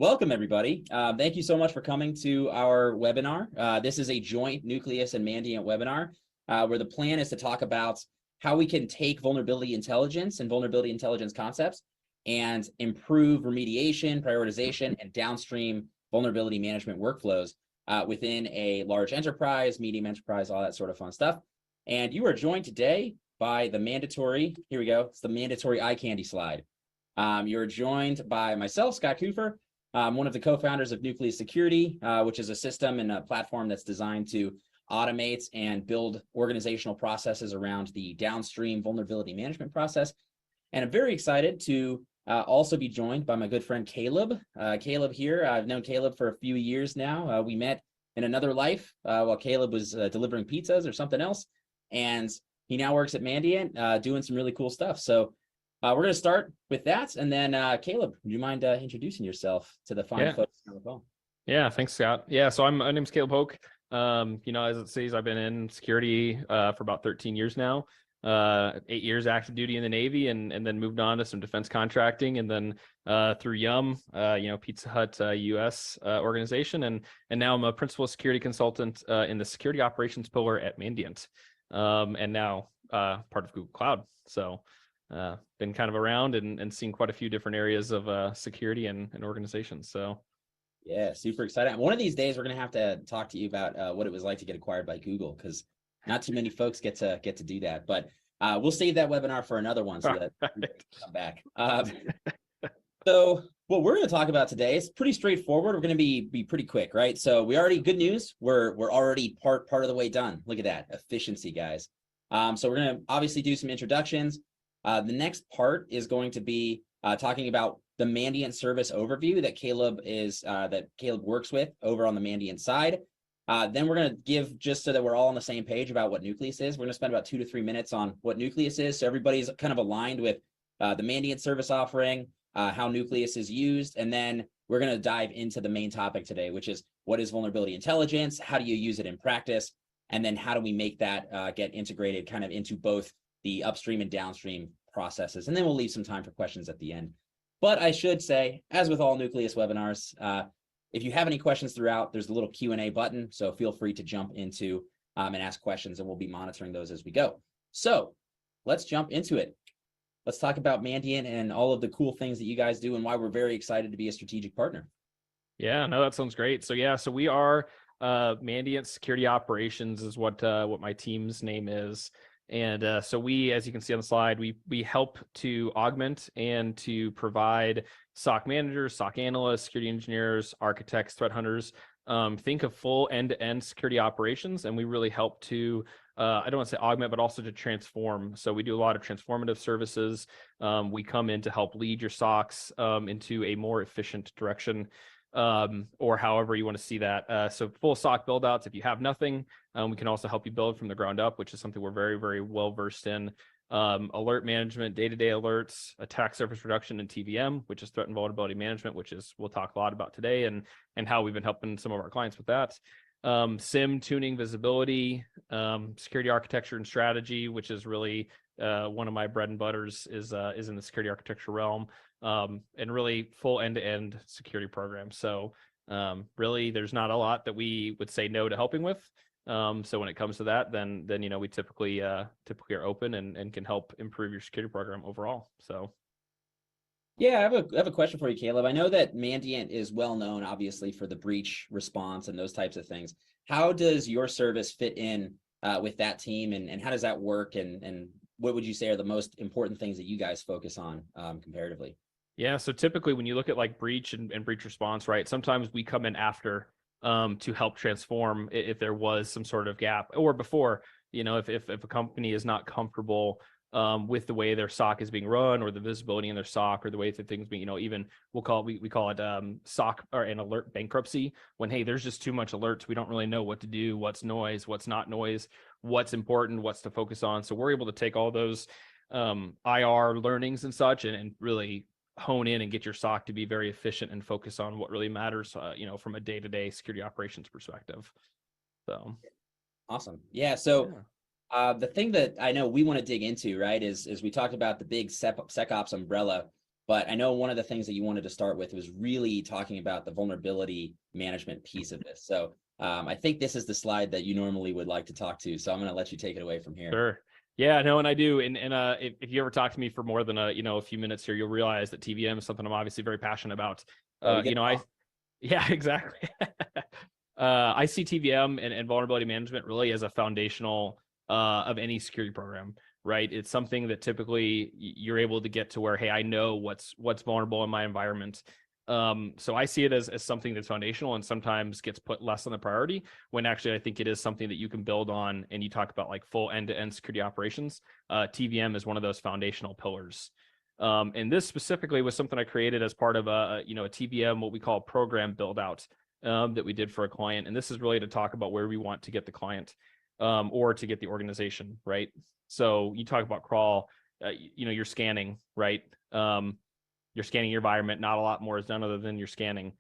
Welcome, everybody. Thank you so much for coming to our webinar. This is a joint Nucleus and Mandiant webinar where the plan is to talk about how we can take vulnerability intelligence and vulnerability intelligence concepts and improve remediation, prioritization, and downstream vulnerability management workflows within a large enterprise, medium enterprise, all that sort of fun stuff. And you are joined today by the mandatory, here we go, it's the mandatory eye candy slide. You're joined by myself, Scott Kuffer. I'm one of the co-founders of Nucleus Security, which is a system and a platform that's designed to automate and build organizational processes around the downstream vulnerability management process. And I'm very excited to also be joined by my good friend Caleb. Caleb here, I've known Caleb for a few years now. We met in another life while Caleb was delivering pizzas or something else. And he now works at Mandiant doing some really cool stuff. So we're going to start with that. And then Caleb, would you mind introducing yourself to the fine folks on the phone? Yeah, thanks, Scott. Yeah, so my name's Caleb Hoch. As it says, I've been in security for about 13 years now. 8 years active duty in the Navy, and then moved on to some defense contracting, and then through Yum, Pizza Hut US organization, and now I'm a principal security consultant in the security operations pillar at Mandiant, and now part of Google Cloud. So been kind of around and seen quite a few different areas of security and organizations. So yeah, super excited. One of these days we're going to have to talk to you about what it was like to get acquired by Google, because not too many folks get to do that. But we'll save that webinar for another one so that we can come back. So what we're going to talk about today is pretty straightforward. We're going to be pretty quick, right? So good news. We're already part of the way done. Look at that efficiency, guys. So we're going to obviously do some introductions. The next part is going to be talking about the Mandiant service overview that Caleb works with over on the Mandiant side. Then we're going to give, just so that we're all on the same page about what Nucleus is, we're going to spend about 2 to 3 minutes on what Nucleus is, so everybody's kind of aligned with the Mandiant service offering, how Nucleus is used, and then we're going to dive into the main topic today, which is what is vulnerability intelligence, how do you use it in practice, and then how do we make that get integrated kind of into both the upstream and downstream processes. And then we'll leave some time for questions at the end. But I should say, as with all Nucleus webinars, if you have any questions throughout, there's a little Q&A button, so feel free to jump into and ask questions, and we'll be monitoring those as we go. So let's jump into it. Let's talk about Mandiant and all of the cool things that you guys do and why we're very excited to be a strategic partner. Yeah, no, that sounds great. So yeah, so we are Mandiant Security Operations is what my team's name is. And so we, as you can see on the slide, we help to augment and to provide SOC managers, SOC analysts, security engineers, architects, threat hunters, think of full end-to-end security operations. And we really help to, I don't want to say augment, but also to transform. So we do a lot of transformative services. We come in to help lead your SOCs into a more efficient direction, or however you want to see that. So full SOC build outs, if you have nothing, we can also help you build from the ground up, which is something we're very, very well versed in. Alert management, day-to-day alerts, attack surface reduction, and TVM, which is threat and vulnerability management, which is we'll talk a lot about today, and how we've been helping some of our clients with that. SIM tuning, visibility, security architecture and strategy, which is really one of my bread and butters is in the security architecture realm, and really full end-to-end security program. So really, there's not a lot that we would say no to helping with. So when it comes to that, then we typically are open and can help improve your security program overall. So yeah, I have a question for you, Caleb. I know that Mandiant is well known, obviously, for the breach response and those types of things. How does your service fit in with that team, and how does that work? And what would you say are the most important things that you guys focus on comparatively? Yeah, so typically when you look at like breach and breach response, right, sometimes we come in after to help transform if there was some sort of gap, or before, if a company is not comfortable with the way their SOC is being run, or the visibility in their SOC, or the way that things being, even we call it SOC or an alert bankruptcy, when, hey, there's just too much alerts. We don't really know what to do, what's noise, what's not noise, what's important, what's to focus on. So we're able to take all those IR learnings and such, and really hone in and get your SOC to be very efficient and focus on what really matters, from a day-to-day security operations perspective. So awesome. Yeah. So the thing that I know we want to dig into, right, is we talked about the big SecOps umbrella, But I know one of the things that you wanted to start with was really talking about the vulnerability management piece of this. So I think this is the slide that you normally would like to talk to. So I'm going to let you take it away from here. Sure. Yeah, no, and I do. And if you ever talk to me for more than a few minutes here, you'll realize that TVM is something I'm obviously very passionate about. Yeah, exactly. I see TVM and vulnerability management really as a foundational of any security program, right? It's something that typically you're able to get to where, hey, I know what's vulnerable in my environment. So I see it as something that's foundational and sometimes gets put less on the priority when actually I think it is something that you can build on. And you talk about like full end-to-end security operations. TVM is one of those foundational pillars. And this specifically was something I created as part of a TVM, what we call a program build out that we did for a client. And this is really to talk about where we want to get the client or to get the organization, right? So you talk about crawl, you're scanning, right? You're scanning your environment. Not a lot more is done other than you're scanning.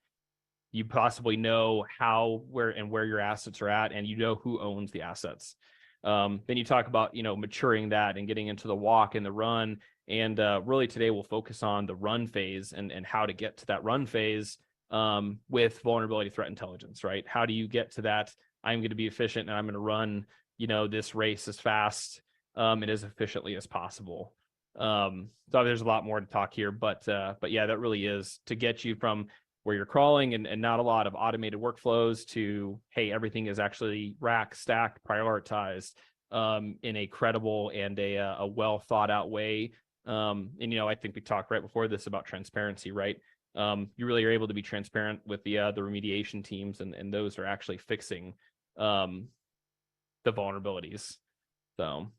You possibly know how, where your assets are at, and you know who owns the assets. Then you talk about, maturing that and getting into the walk and the run. And really today we'll focus on the run phase and how to get to that run phase with vulnerability threat intelligence, right? How do you get to that? I'm going to be efficient and I'm going to run, this race as fast and as efficiently as possible. So there's a lot more to talk here, but yeah, that really is to get you from where you're crawling and not a lot of automated workflows to, hey, everything is actually rack, stacked, prioritized in a credible and a well thought out way. And I think we talked right before this about transparency, right? You really are able to be transparent with the remediation teams, and those are actually fixing the vulnerabilities. So.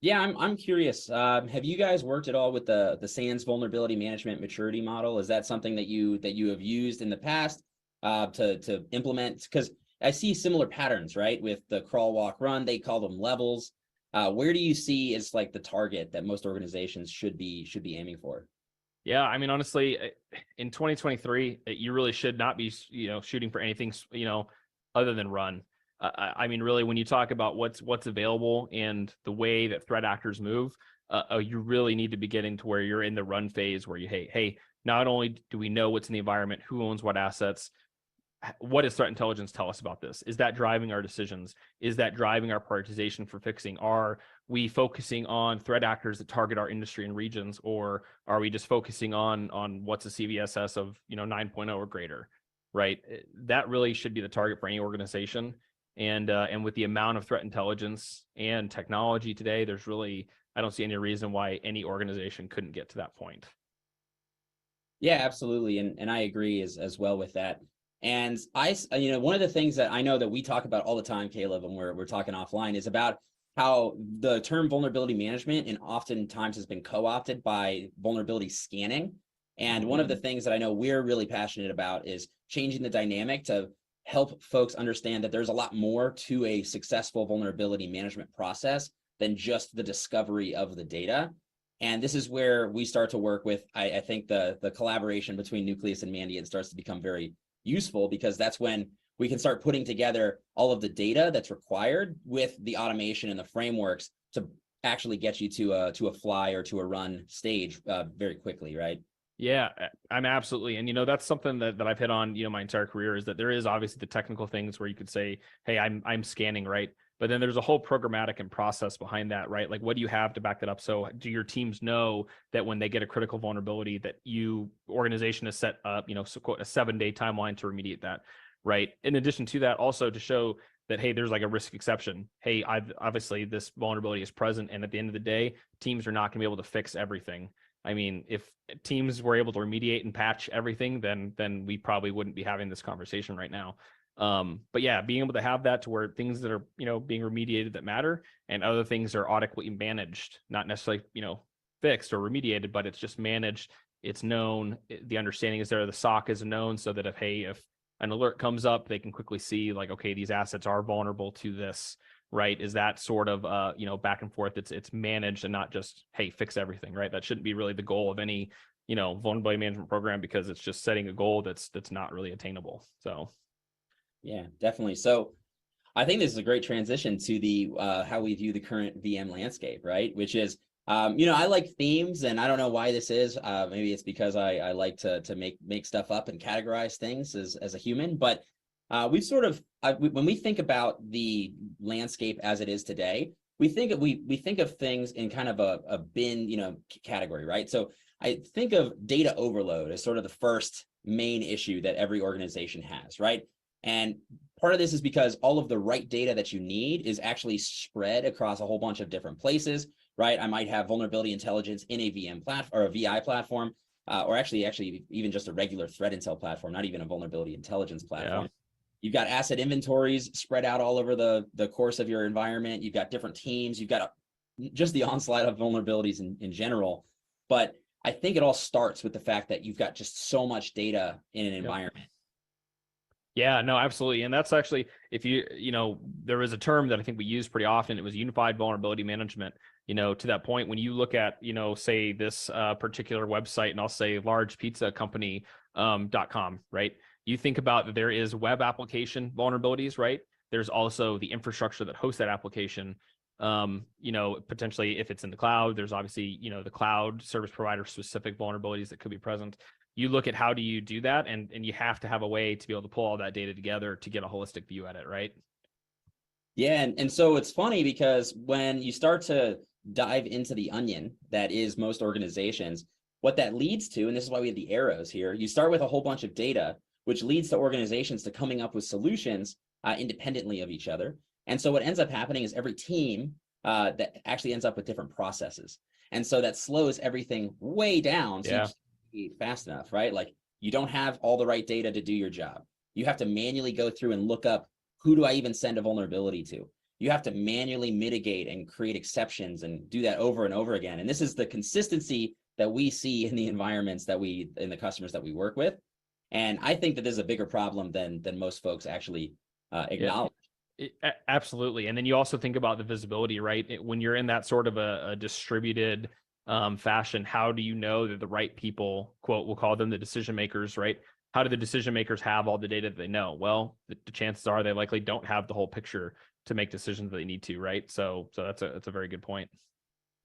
Yeah, I'm curious. Have you guys worked at all with the SANS vulnerability management maturity model? Is that something that you have used in the past to implement? Because I see similar patterns, right? With the crawl, walk, run, they call them levels. Where do you see is like the target that most organizations should be aiming for? Yeah, I mean, honestly, in 2023, you really should not be, shooting for anything, other than run. I mean, really, when you talk about what's available and the way that threat actors move, you really need to be getting to where you're in the run phase where hey, not only do we know what's in the environment, who owns what assets, what does threat intelligence tell us about this? Is that driving our decisions? Is that driving our prioritization for fixing? Are we focusing on threat actors that target our industry and regions, or are we just focusing on what's a CVSS of 9.0 or greater? Right? That really should be the target for any organization. And with the amount of threat intelligence and technology today, I don't see any reason why any organization couldn't get to that point. Yeah, absolutely. And I agree as well with that. And one of the things that I know that we talk about all the time, Caleb, and we're talking offline, is about how the term vulnerability management and oftentimes has been co-opted by vulnerability scanning. And one of the things that I know we're really passionate about is changing the dynamic to help folks understand that there's a lot more to a successful vulnerability management process than just the discovery of the data. And this is where we start to work with, I think the collaboration between Nucleus and Mandiant starts to become very useful, because that's when we can start putting together all of the data that's required with the automation and the frameworks to actually get you to a fly or to a run stage very quickly, right? Yeah, I'm absolutely. And, that's something that I've hit on, my entire career, is that there is obviously the technical things where you could say, hey, I'm scanning, right? But then there's a whole programmatic and process behind that, right? Like, what do you have to back that up? So do your teams know that when they get a critical vulnerability that organization has set up, so quote, a 7-day timeline to remediate that, right? In addition to that, also to show that, hey, there's like a risk exception. Hey, obviously this vulnerability is present. And at the end of the day, teams are not going to be able to fix everything. I mean, if teams were able to remediate and patch everything, then we probably wouldn't be having this conversation right now. But yeah, being able to have that to where things that are, being remediated that matter, and other things are adequately managed, not necessarily, fixed or remediated, but it's just managed. It's known. The understanding is there. The SOC is known, so that if an alert comes up, they can quickly see like, okay, these assets are vulnerable to this. Right? Is that sort of back and forth? It's managed and not just, hey, fix everything, right? That shouldn't be really the goal of any vulnerability management program, because it's just setting a goal that's not really attainable. So yeah, definitely. So I think this is a great transition to the how we view the current VM landscape, right? Which is I like themes, and I don't know why this is. Maybe it's because I like to make stuff up and categorize things as a human. But we've sort of when we think about the landscape as it is today, we think of things in kind of a bin category, right? So I think of data overload as sort of the first main issue that every organization has, right? And part of this is because all of the right data that you need is actually spread across a whole bunch of different places, right? I might have vulnerability intelligence in a VM platform or a VI platform, or actually even just a regular threat intel platform, not even a vulnerability intelligence platform. Yeah. You've got asset inventories spread out all over the course of your environment. You've got different teams. You've got just the onslaught of vulnerabilities in general. But I think it all starts with the fact that you've got just so much data in an environment. Yeah, no, absolutely. And that's actually, if there was a term that I think we use pretty often, it was unified vulnerability management. To that point, when you look at, say this particular website, and I'll say largepizzacompany.com, right? You think about that there is web application vulnerabilities, right? There's also the infrastructure that hosts that application. Potentially if it's in the cloud, there's obviously, the cloud service provider specific vulnerabilities that could be present. You look at how do you do that, and you have to have a way to be able to pull all that data together to get a holistic view at it, right? Yeah, and so it's funny because when you start to dive into the onion that is most organizations, what that leads to, and this is why we have the arrows here, you start with a whole bunch of data, which leads to organizations to coming up with solutions independently of each other. And so what ends up happening is every team that actually ends up with different processes. And so that slows everything way down. So you fast enough, right? Like you don't have all the right data to do your job. You have to manually go through and look up, who do I even send a vulnerability to? You have to manually mitigate and create exceptions and do that over and over again. And this is the consistency that we see in the environments in the customers that we work with. And I think that this is a bigger problem than most folks actually acknowledge. Absolutely. And then you also think about the visibility, right? When you're in that sort of a distributed fashion, how do you know that the right people, quote, we'll call them the decision makers, right? How do the decision makers have all the data that they know? Well, the chances are they likely don't have the whole picture to make decisions that they need to, right? So that's a very good point.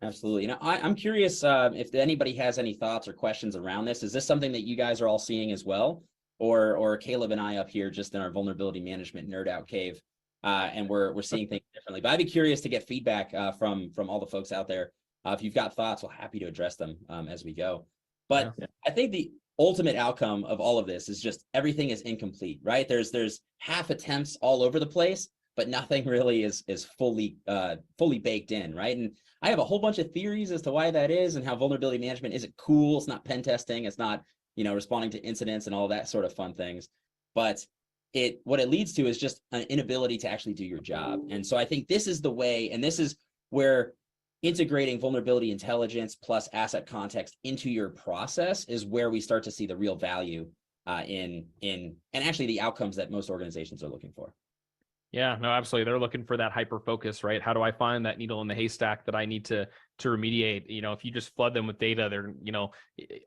Absolutely. I'm curious if anybody has any thoughts or questions around this. Is this something that you guys are all seeing as well? Or Caleb and I up here just in our vulnerability management nerd out cave, and we're seeing things differently. But I'd be curious to get feedback from all the folks out there. If you've got thoughts, we're happy to address them as we go. But I think the ultimate outcome of all of this is just everything is incomplete, right? There's half attempts all over the place, but nothing really is fully baked in, right? And I have a whole bunch of theories as to why that is and how vulnerability management isn't cool. It's not pen testing. It's not, responding to incidents and all that sort of fun things. But what it leads to is just an inability to actually do your job. And so I think this is the way, and this is where integrating vulnerability intelligence plus asset context into your process is where we start to see the real value in and actually the outcomes that most organizations are looking for. Yeah, no, absolutely. They're looking for that hyper focus, right? How do I find that needle in the haystack that I need to remediate? If you just flood them with data, they're,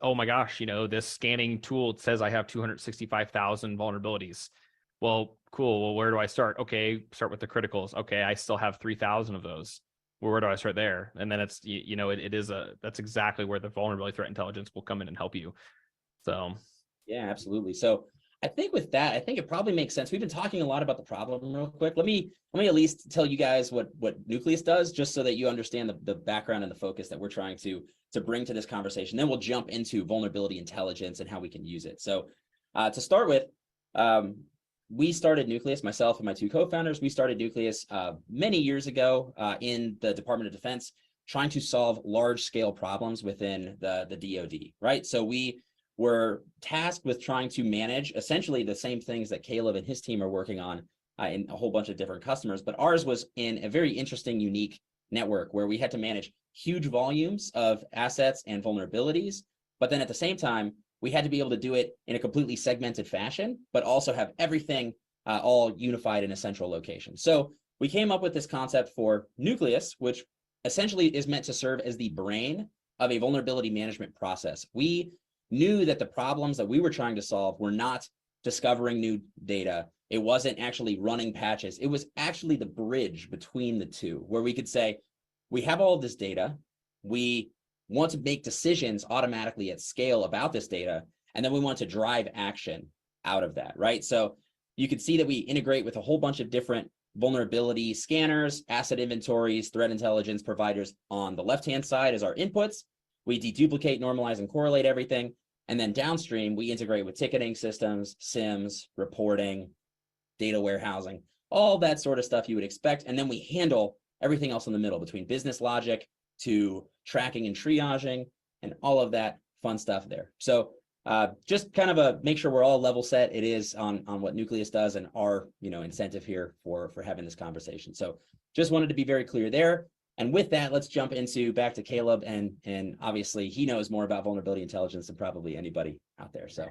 oh my gosh, this scanning tool says I have 265,000 vulnerabilities. Well, cool. Well, where do I start? Okay, start with the criticals. Okay, I still have 3,000 of those. Well, where do I start there? And then it's, that's exactly where the vulnerability threat intelligence will come in and help you. So, yeah, absolutely. So I think with that, I think it probably makes sense. We've been talking a lot about the problem real quick. Let me at least tell you guys what Nucleus does, just so that you understand the background and the focus that we're trying to bring to this conversation. Then we'll jump into vulnerability intelligence and how we can use it. So to start with, we started Nucleus, myself and my two co-founders, we started Nucleus many years ago in the Department of Defense, trying to solve large-scale problems within the DoD, right? So we were tasked with trying to manage essentially the same things that Caleb and his team are working on in a whole bunch of different customers. But ours was in a very interesting, unique network where we had to manage huge volumes of assets and vulnerabilities. But then at the same time, we had to be able to do it in a completely segmented fashion, but also have everything all unified in a central location. So we came up with this concept for Nucleus, which essentially is meant to serve as the brain of a vulnerability management process. We knew that the problems that we were trying to solve were not discovering new data. It wasn't actually running patches. It was actually the bridge between the two, where we could say, we have all of this data. we want to make decisions automatically at scale about this data, and then we want to drive action out of that, right? So you can see that we integrate with a whole bunch of different vulnerability scanners, asset inventories, threat intelligence providers. On the left-hand side is our inputs. We deduplicate, normalize, and correlate everything. And then downstream, we integrate with ticketing systems, SIMs, reporting, data warehousing, all that sort of stuff you would expect. And then we handle everything else in the middle, between business logic to tracking and triaging and all of that fun stuff there. So just kind of make sure we're all level set. It is on what Nucleus does and our incentive here for having this conversation. So just wanted to be very clear there. And with that, let's jump back to Caleb, and obviously he knows more about vulnerability intelligence than probably anybody out there. So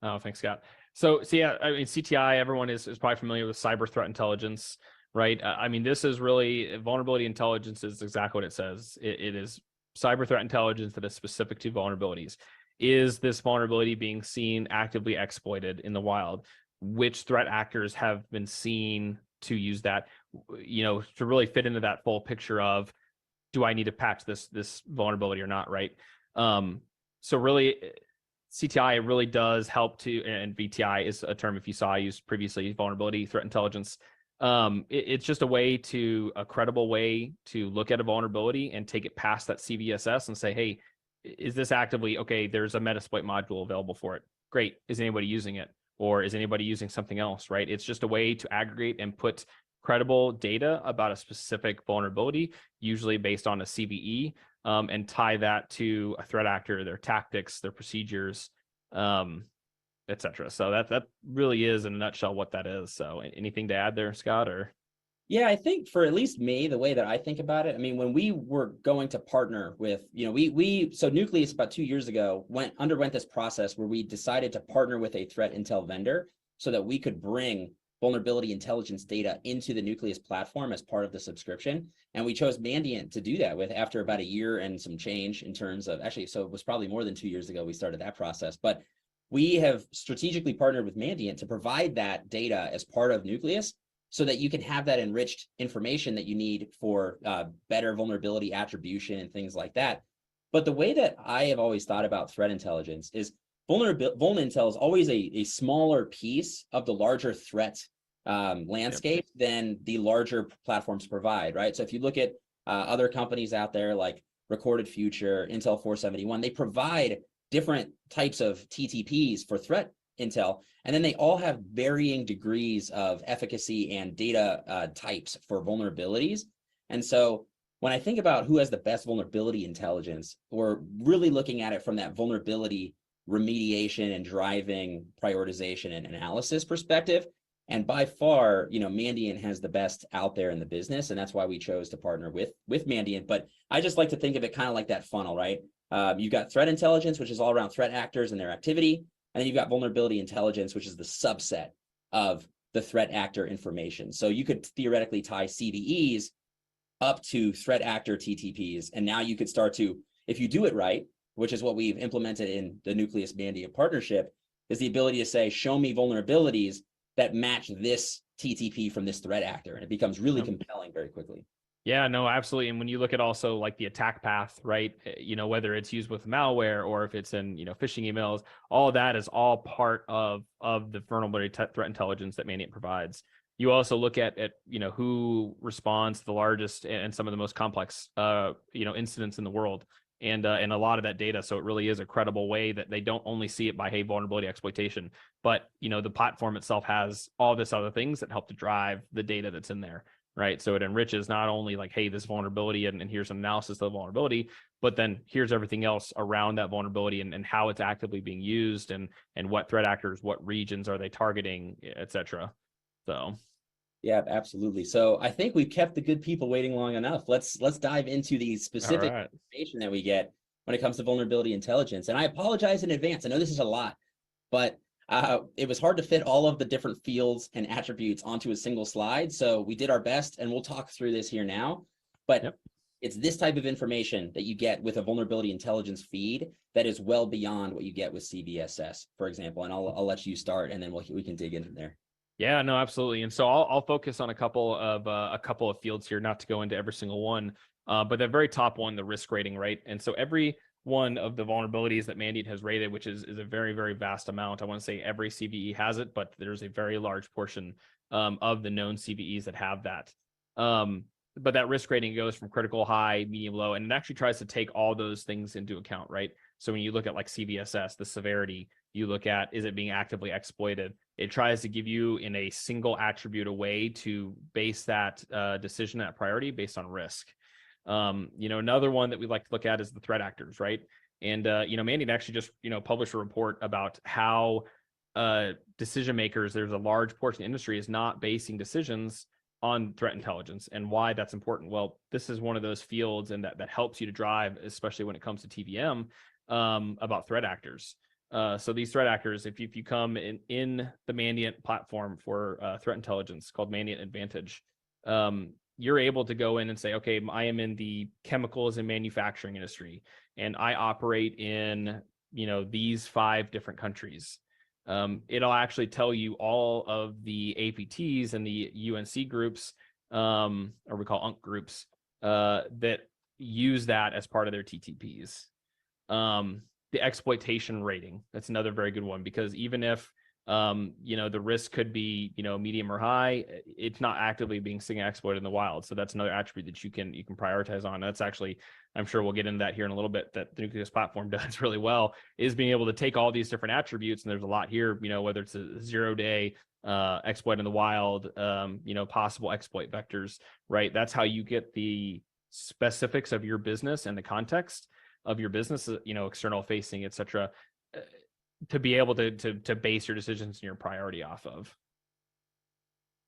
oh, thanks, Scott. So yeah, I mean, CTI, everyone is probably familiar with cyber threat intelligence, right? I mean, this is really vulnerability intelligence is exactly what it says. It is cyber threat intelligence that is specific to vulnerabilities. Is this vulnerability being seen, actively exploited in the wild? Which threat actors have been seen to use that, to really fit into that full picture of, do I need to patch this vulnerability or not, right? So really, CTI really does help to, and VTI is a term, if you saw I used previously, vulnerability threat intelligence. It's just a credible way to look at a vulnerability and take it past that CVSS and say, hey, is this actively, okay, there's a Metasploit module available for it. Great. Is anybody using it? Or is anybody using something else, right? It's just a way to aggregate and put credible data about a specific vulnerability, usually based on a CVE, and tie that to a threat actor, their tactics, their procedures, etc. So that really is in a nutshell what that is. So anything to add there, Scott, or? Yeah, I think for at least me, the way that I think about it, I mean, when we were going to partner with, so Nucleus about 2 years ago underwent this process where we decided to partner with a threat intel vendor so that we could bring vulnerability intelligence data into the Nucleus platform as part of the subscription. And we chose Mandiant to do that with after about a year and some change in terms of, actually, so it was probably more than 2 years ago we started that process. But we have strategically partnered with Mandiant to provide that data as part of Nucleus, so that you can have that enriched information that you need for better vulnerability attribution and things like that. But the way that I have always thought about threat intelligence is vulnintel is always a smaller piece of the larger threat landscape than the larger platforms provide, right? So if you look at other companies out there like Recorded Future, Intel 471, they provide different types of TTPs for threat intel, and then they all have varying degrees of efficacy and data types for vulnerabilities. And so when I think about who has the best vulnerability intelligence, we're really looking at it from that vulnerability remediation and driving prioritization and analysis perspective. And by far, Mandiant has the best out there in the business, and that's why we chose to partner with Mandiant. But I just like to think of it kind of like that funnel, right? You've got threat intelligence, which is all around threat actors and their activity. And then you've got vulnerability intelligence, which is the subset of the threat actor information. So you could theoretically tie CVEs up to threat actor TTPs. And now you could start to, if you do it right, which is what we've implemented in the Nucleus Mandiant partnership, is the ability to say, show me vulnerabilities that match this TTP from this threat actor. And it becomes really compelling very quickly. Yeah, no, absolutely. And when you look at also like the attack path, right, whether it's used with malware or if it's in, phishing emails, all of that is all part of the vulnerability threat intelligence that Mandiant provides. You also look at who responds to the largest and some of the most complex, incidents in the world, and a lot of that data. So it really is a credible way that they don't only see it by, hey, vulnerability exploitation, but, the platform itself has all this other things that help to drive the data that's in there. Right. So it enriches not only like, hey, this vulnerability and here's an analysis of the vulnerability, but then here's everything else around that vulnerability and how it's actively being used and what threat actors, what regions are they targeting, et cetera. So. Yeah, absolutely. So I think we've kept the good people waiting long enough. Let's dive into the specific information that we get when it comes to vulnerability intelligence. And I apologize in advance. I know this is a lot, but it was hard to fit all of the different fields and attributes onto a single slide. So we did our best, and we'll talk through this here now. But it's this type of information that you get with a vulnerability intelligence feed that is well beyond what you get with CVSS, for example. And I'll let you start, and then we can dig in from there. Yeah, no, absolutely. And so I'll focus on a couple of fields here, not to go into every single one. But the very top one, the risk rating, right? And so every one of the vulnerabilities that Mandiant has rated, which is a very, very vast amount. I want to say every CVE has it, but there's a very large portion of the known CVEs that have that. But that risk rating goes from critical, high, medium, low, and it actually tries to take all those things into account, right? So when you look at like CVSS, the severity, you look at, is it being actively exploited? It tries to give you in a single attribute a way to base that decision at priority based on risk. Another one that we like to look at is the threat actors, right? And, Mandiant actually just, published a report about how decision makers, there's a large portion of the industry is not basing decisions on threat intelligence, and why that's important. Well, this is one of those fields and that helps you to drive, especially when it comes to TVM, about threat actors. So these threat actors, if you come in the Mandiant platform for threat intelligence called Mandiant Advantage, you're able to go in and say, okay, I am in the chemicals and manufacturing industry, and I operate in, these 5 different countries. It'll actually tell you all of the APTs and the UNC groups, or we call UNC groups, that use that as part of their TTPs. The exploitation rating, that's another very good one, because even if the risk could be, medium or high, it's not actively being seen exploited in the wild. So that's another attribute that you can prioritize on. That's actually, I'm sure we'll get into that here in a little bit, that the Nucleus platform does really well, is being able to take all these different attributes. And there's a lot here, whether it's a 0-day exploit in the wild, possible exploit vectors, right? That's how you get the specifics of your business and the context of your business, external facing, et cetera, to be able to base your decisions and your priority off of.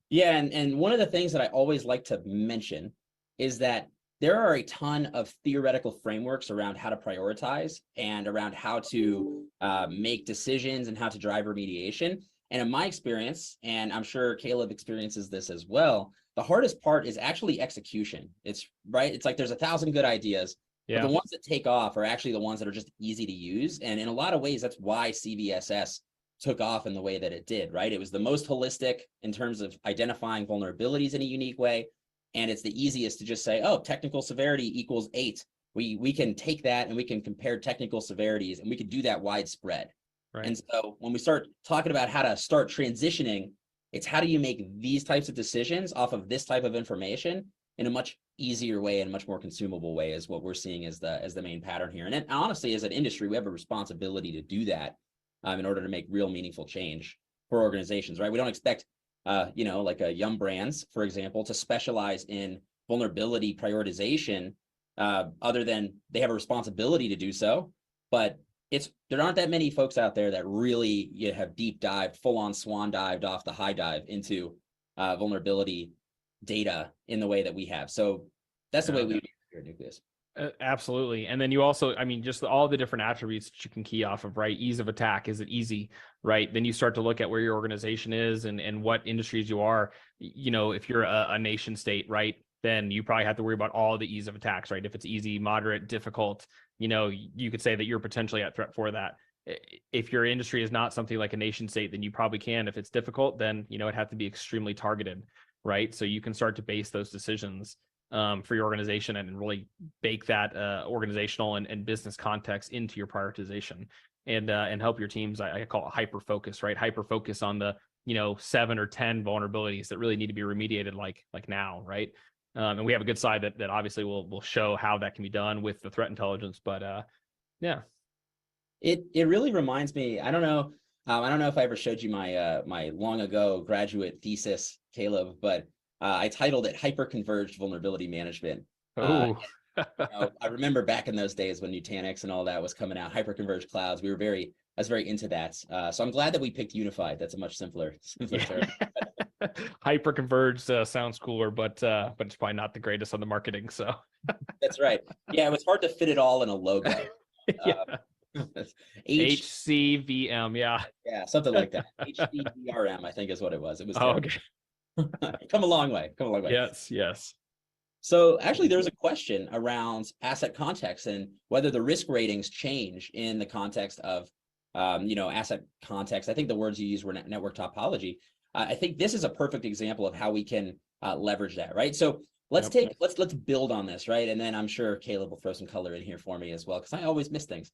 Yeah, and one of the things that I always like to mention is that there are a ton of theoretical frameworks around how to prioritize and around how to make decisions and how to drive remediation. And in my experience, and I'm sure Caleb experiences this as well, the hardest part is actually execution. It's right. It's like there's 1,000 good ideas, but the ones that take off are actually the ones that are just easy to use. And in a lot of ways, that's why CVSS took off in the way that it did, right? It was the most holistic in terms of identifying vulnerabilities in a unique way. And it's the easiest to just say, oh, technical severity equals 8. We can take that and we can compare technical severities, and we can do that widespread. Right. And so when we start talking about how to start transitioning, it's how do you make these types of decisions off of this type of information in a much easier way and a much more consumable way, is what we're seeing as the main pattern here. And then, honestly, as an industry, we have a responsibility to do that in order to make real meaningful change for organizations, right? We don't expect, like a Yum Brands, for example, to specialize in vulnerability prioritization, other than they have a responsibility to do so. But there aren't that many folks out there that really have deep dived, full on swan dived off the high dive into vulnerability data in the way that we have. So that's the way we do it here at Nucleus. Absolutely. And then you also, just all the different attributes that you can key off of, right? Ease of attack. Is it easy, right? Then you start to look at where your organization is and what industries you are. If you're a nation state, right, then you probably have to worry about all the ease of attacks, right? If it's easy, moderate, difficult, you could say that you're potentially at threat for that. If your industry is not something like a nation state, then you probably can. If it's difficult, then, it'd have to be extremely targeted, right? So you can start to base those decisions for your organization and really bake that organizational and business context into your prioritization and help your teams. I call it hyper focus, right? Hyper focus on the 7 or 10 vulnerabilities that really need to be remediated like now, right? And we have a good side that obviously will show how that can be done with the threat intelligence. But yeah, it really reminds me. I don't know if I ever showed you my my long ago graduate thesis, Caleb, but I titled it Hyper-Converged Vulnerability Management. I remember back in those days when Nutanix and all that was coming out, hyper-converged clouds. I was very into that. So I'm glad that we picked unified. That's a much simpler term. Hyper-converged sounds cooler, but it's probably not the greatest on the marketing. So that's right. Yeah, it was hard to fit it all in a logo. HCVM, yeah, something like that. HCVRM, I think is what it was. It was okay. Come a long way. Yes. So actually, there's a question around asset context and whether the risk ratings change in the context of, asset context. I think the words you used were network topology. I think this is a perfect example of how we can leverage that, right? So let's build on this, right? And then I'm sure Caleb will throw some color in here for me as well, because I always miss things.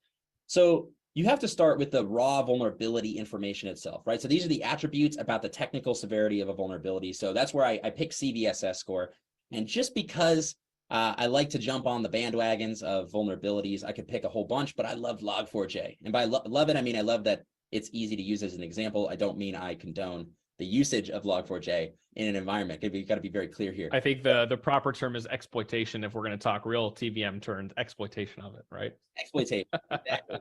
So you have to start with the raw vulnerability information itself, right? So these are the attributes about the technical severity of a vulnerability. So that's where I pick CVSS score. And just because I like to jump on the bandwagons of vulnerabilities, I could pick a whole bunch, but I love Log4j. And by love it, I mean I love that it's easy to use as an example. I don't mean I condone the usage of Log4j in an environment. You've got to be very clear here. I think the proper term is exploitation. If we're going to talk real TVM terms, exploitation of it, right? Exploitation,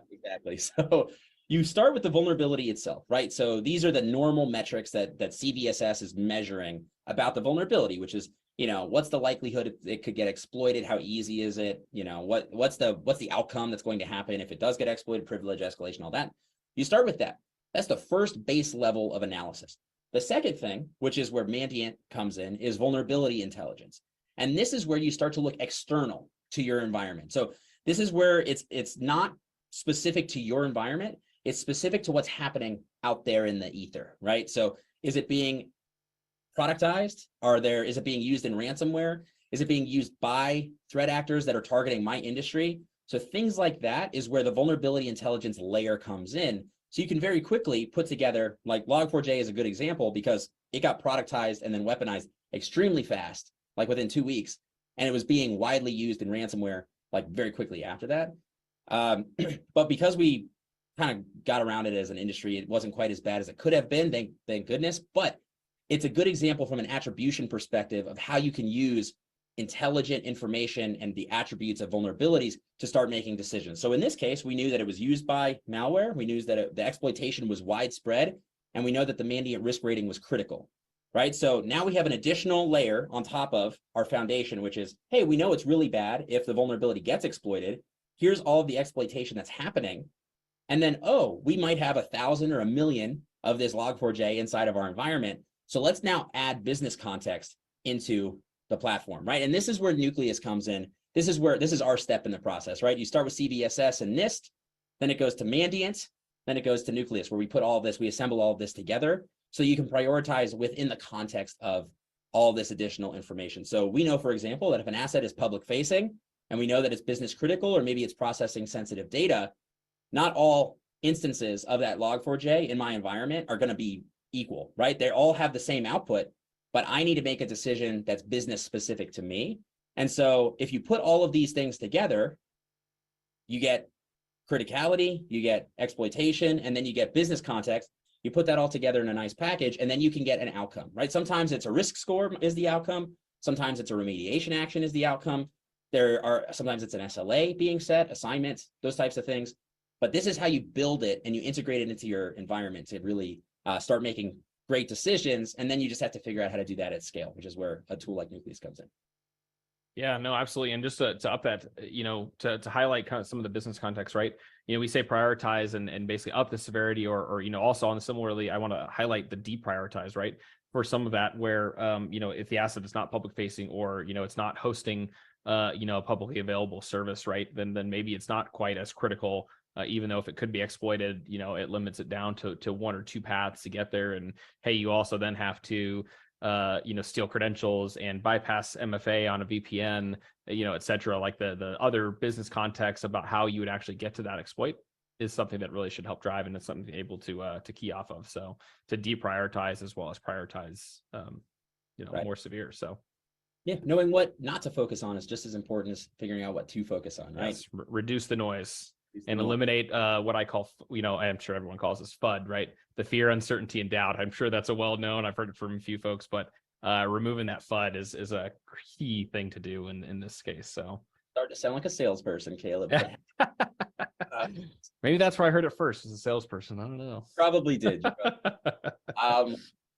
exactly. So you start with the vulnerability itself, right? So these are the normal metrics that CVSS is measuring about the vulnerability, which is, what's the likelihood it could get exploited? How easy is it? What's the outcome that's going to happen if it does get exploited, privilege escalation, all that. You start with that. That's the first base level of analysis. The second thing, which is where Mandiant comes in, is vulnerability intelligence. And this is where you start to look external to your environment. So this is where it's not specific to your environment. It's specific to what's happening out there in the ether, right? So is it being productized? Is it being used in ransomware? Is it being used by threat actors that are targeting my industry? So things like that is where the vulnerability intelligence layer comes in. So you can very quickly put together, like Log4j is a good example because it got productized and then weaponized extremely fast, like within 2 weeks. And it was being widely used in ransomware, like very quickly after that. But because we kind of got around it as an industry, it wasn't quite as bad as it could have been, thank goodness. But it's a good example from an attribution perspective of how you can use intelligent information and the attributes of vulnerabilities to start making decisions. So in this case, we knew that it was used by malware. We knew that the exploitation was widespread, and we know that the Mandiant risk rating was critical, right? So now we have an additional layer on top of our foundation, which is, hey, we know it's really bad if the vulnerability gets exploited. Here's all of the exploitation that's happening. And then, we might have 1,000 or 1,000,000 of this Log4j inside of our environment. So let's now add business context into the platform, right? And this is where Nucleus comes in. This is our step in the process, right? You start with CVSS and NIST, then it goes to Mandiant, then it goes to Nucleus, where we put all of this, we assemble all of this together so you can prioritize within the context of all this additional information. So we know, for example, that if an asset is public facing and we know that it's business critical, or maybe it's processing sensitive data, not all instances of that Log4j in my environment are going to be equal, right? They all have the same output, but I need to make a decision that's business specific to me. And so if you put all of these things together, you get criticality, you get exploitation, and then you get business context. You put that all together in a nice package, and then you can get an outcome, right? Sometimes it's a risk score is the outcome. Sometimes it's a remediation action is the outcome. Sometimes it's an SLA being set, assignments, those types of things. But this is how you build it and you integrate it into your environment to really start making great decisions. And then you just have to figure out how to do that at scale, which is where a tool like Nucleus comes in. Yeah, no, absolutely. And just to up that, to highlight kind of some of the business context, right? We say prioritize and basically up the severity or also on similarly, I want to highlight the deprioritize, right? For some of that where, if the asset is not public facing or, it's not hosting, a publicly available service, right? Then maybe it's not quite as critical. Even though if it could be exploited, it limits it down to 1 or 2 paths to get there. And hey, you also then have to, steal credentials and bypass MFA on a VPN, et cetera. Like the other business context about how you would actually get to that exploit is something that really should help drive, and it's something to be able to key off of. So to deprioritize as well as prioritize, Right. more severe. So. Yeah, knowing what not to focus on is just as important as figuring out what to focus on, right? Yes, reduce the noise. And eliminate what I call, I'm sure everyone calls this FUD, right? The fear, uncertainty, and doubt. I'm sure that's a well-known, I've heard it from a few folks, but removing that FUD is a key thing to do in this case. So start to sound like a salesperson, Caleb. Maybe that's where I heard it first as a salesperson. I don't know. Probably did.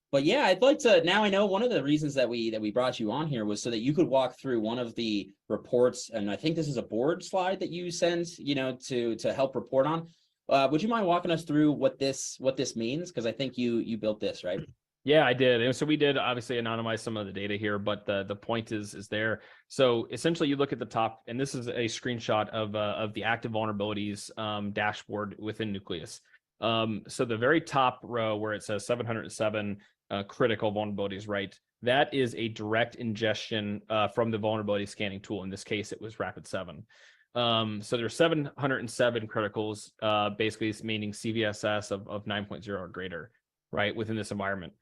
But yeah, I'd like to, now I know one of the reasons that we brought you on here was so that you could walk through one of the reports, and I think this is a board slide that you send, to help report on. Would you mind walking us through what this means? Because I think you built this, right? Yeah, I did. And so we did obviously anonymize some of the data here, but the point is there. So essentially you look at the top, and this is a screenshot of the active vulnerabilities dashboard within Nucleus. So the very top row where it says 707 critical vulnerabilities, right? that is a direct ingestion from the vulnerability scanning tool. In this case, it was Rapid7. So there's 707 criticals, basically meaning CVSS of 9.0 or greater, right, within this environment.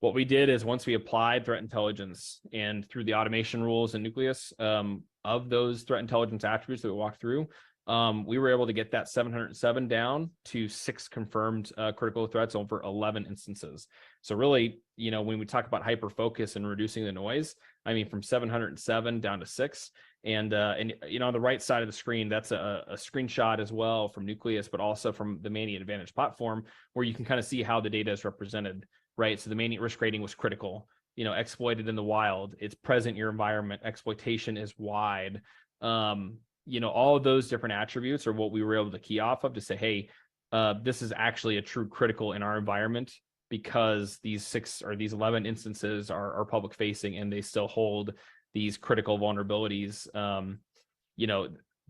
What we did is once we applied threat intelligence and through the automation rules in Nucleus, of those threat intelligence attributes that we walked through, we were able to get that 707 down to 6 confirmed critical threats over 11 instances. So really, when we talk about hyper focus and reducing the noise, I mean, from 707 down to 6. And on the right side of the screen, that's a screenshot as well from Nucleus, but also from the Mandiant Advantage platform, where you can kind of see how the data is represented, right? So the Mandiant risk rating was critical, exploited in the wild. It's present in your environment. Exploitation is wide. All of those different attributes are what we were able to key off of to say, hey, this is actually a true critical in our environment, because these 6 or these 11 instances are public facing and they still hold these critical vulnerabilities.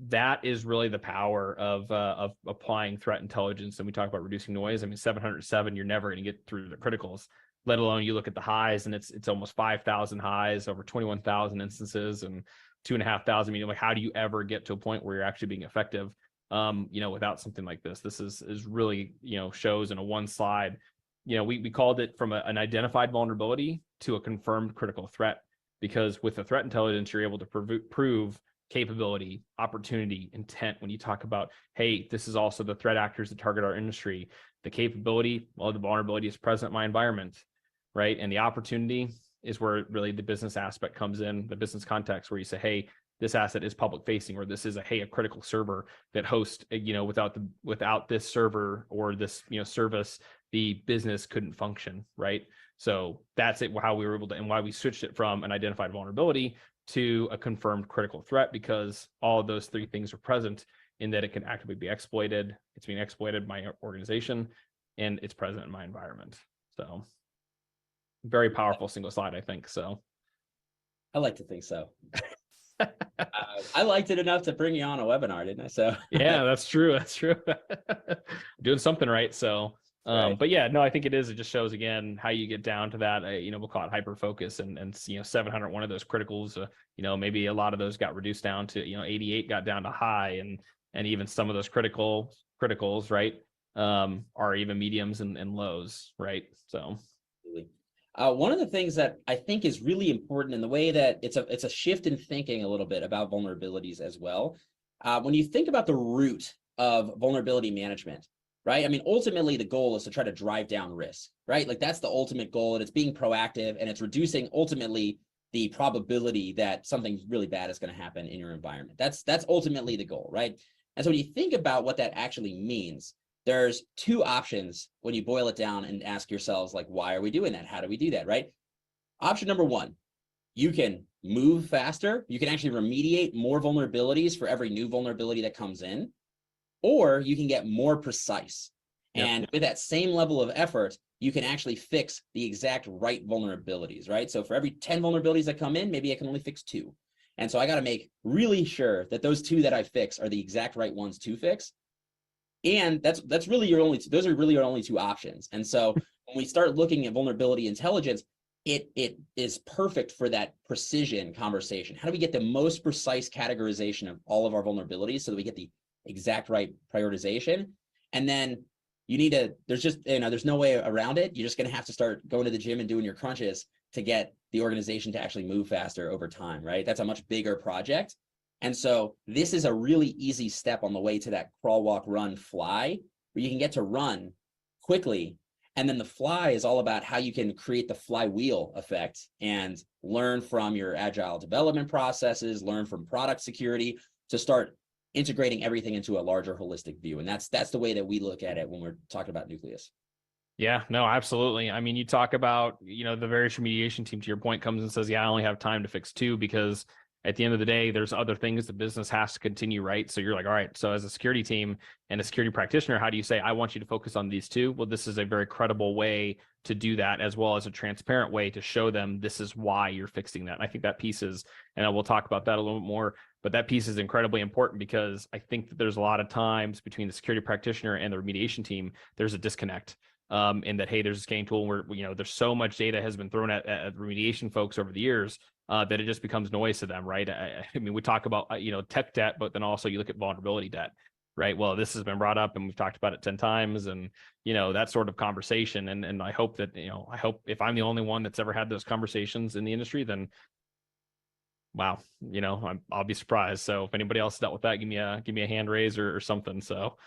That is really the power of applying threat intelligence. And we talk about reducing noise. I mean, 707, you're never going to get through the criticals, let alone you look at the highs, and it's almost 5,000 highs, over 21,000 instances, and 2,500. I mean, like, how do you ever get to a point where you're actually being effective, without something like this? This is really, shows in a one slide. We called it from an identified vulnerability to a confirmed critical threat, because with the threat intelligence, you're able to prove capability, opportunity, intent. When you talk about, hey, this is also the threat actors that target our industry, the capability, well, the vulnerability is present in my environment, right? And the opportunity is where really the business aspect comes in, the business context, where you say, hey, this asset is public facing, or this is a critical server that hosts, without this server or this, service, the business couldn't function, right? So that's it, how we were able to, and why we switched it from an identified vulnerability to a confirmed critical threat, because all of those 3 things are present in that it can actively be exploited, it's being exploited by my organization, and it's present in my environment. So very powerful single slide, I think. So I like to think so. I liked it enough to bring you on a webinar, didn't I? So yeah, that's true. That's true. Doing something right. So, right. But yeah, no, I think it is. It just shows again how you get down to that. We'll call it hyper focus, and 701 of those criticals. Maybe a lot of those got reduced down to 88 got down to high, and even some of those criticals, right, are even mediums and lows, right? So. One of the things that I think is really important in the way that it's a shift in thinking a little bit about vulnerabilities as well. When you think about the root of vulnerability management, right? I mean, ultimately the goal is to try to drive down risk, right? Like, that's the ultimate goal, and it's being proactive, and it's reducing ultimately the probability that something really bad is going to happen in your environment. That's ultimately the goal, right? And so when you think about what that actually means, there's 2 options when you boil it down and ask yourselves, like, why are we doing that? How do we do that, right? Option number 1, you can move faster. You can actually remediate more vulnerabilities for every new vulnerability that comes in, or you can get more precise. Yep. And with that same level of effort, you can actually fix the exact right vulnerabilities, right? So for every 10 vulnerabilities that come in, maybe I can only fix 2. And so I got to make really sure that those 2 that I fix are the exact right ones to fix. And that's really those are really your only 2 options. And so when we start looking at vulnerability intelligence, it is perfect for that precision conversation. How do we get the most precise categorization of all of our vulnerabilities so that we get the exact right prioritization? And then there's no way around it. You're just going to have to start going to the gym and doing your crunches to get the organization to actually move faster over time, right? That's a much bigger project. And so this is a really easy step on the way to that crawl, walk, run, fly, where you can get to run quickly. And then the fly is all about how you can create the flywheel effect and learn from your agile development processes, learn from product security, to start integrating everything into a larger holistic view. And that's the way that we look at it when we're talking about Nucleus. Yeah, no, absolutely. I mean, you talk about, the various remediation team, to your point, comes and says, yeah, I only have time to fix 2, because at the end of the day, there's other things the business has to continue, right? So you're like, all right, so as a security team and a security practitioner, how do you say, I want you to focus on these 2? Well, this is a very credible way to do that, as well as a transparent way to show them this is why you're fixing that. And I think that piece is, and we'll talk about that a little bit more, but that piece is incredibly important, because I think that there's a lot of times between the security practitioner and the remediation team, there's a disconnect. and that, hey, there's a scanning tool where, there's so much data has been thrown at remediation folks over the years that it just becomes noise to them, right? I mean, we talk about, tech debt, but then also you look at vulnerability debt, right? Well, this has been brought up and we've talked about it 10 times and, that sort of conversation. And I hope that, I hope if I'm the only one that's ever had those conversations in the industry, then wow, I'll be surprised. So if anybody else dealt with that, give me a hand raise or something. So